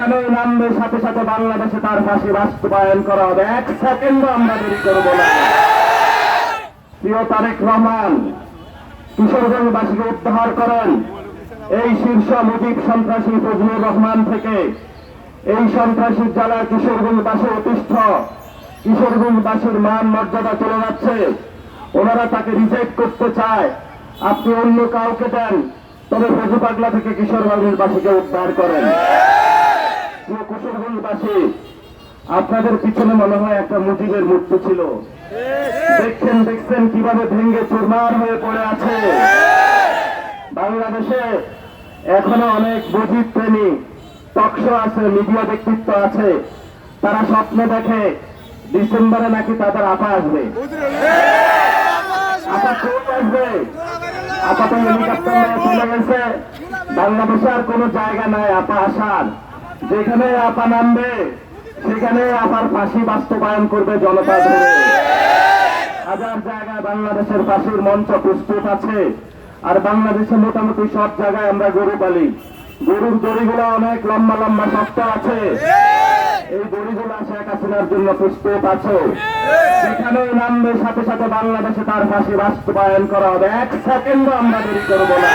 যেখানেই নামবে সাথে সাথে বাংলাদেশে তার ফাঁসি বাস্তবায়ন করা হবে। এক সেকেন্ডও আমরা দেরি করব না। প্রিয় তারেক রহমান, কিশোরগঞ্জবাসীকে উদ্ধার করেন এই শীর্ষ মুজিব সন্ত্রাসী ফজলুর রহমান থেকে। এই সন্ত্রাসীর জ্বালায় কিশোরগঞ্জবাসী অতিষ্ঠ, কিশোরগঞ্জবাসীর মান মর্যাদা চলে যাচ্ছে। ওনারা তাকে রিজেক্ট করতে চায়। আপনি অন্য কাউকে দেন, তবে ফজু পাগলা থেকে কিশোরগঞ্জবাসীকে উদ্ধার করেন। কিশোরগঞ্জবাসী, আপনাদের পিছনে মনে হয় একটা মুজিবের মূর্তি ছিল। দেখছেন কিভাবে ভেঙ্গে চুরমার হয়ে পড়ে আছে। বাংলাদেশে এখনো অনেক মুজিব প্রেমী টকশো আছে, মিডিয়া ব্যক্তিত্ব আছে। তারা স্বপ্ন দেখে ডিসেম্বরে নাকি তাদের আপা আসবে। আপা কোন আসবে? আপা তো হেলিকপ্টার নিয়ে চলে গেছে। বাংলাদেশে আর কোনো জায়গা নাই আপা আসার। যেখানে আপা নামবে সেখানে আপার ফাঁসি বাস্তবায়ন করবে জনতা ধরে। হাজার জায়গায় বাংলাদেশের ফাঁসির মঞ্চ প্রস্তুত আছে। আর বাংলাদেশে মোটামুটি সব জায়গায় আমরা গরু পালি। গরুর দড়িগুলো অনেক লম্বা লম্বা শক্ত আছে। এই দড়িগুলো শেখ হাসিনার জন্য প্রস্তুত আছে। যেখানেই নামবে সাথে সাথে বাংলাদেশে তার ফাঁসি বাস্তবায়ন করা হবে। এক সেকেন্ডও আমরা দেরি করব না।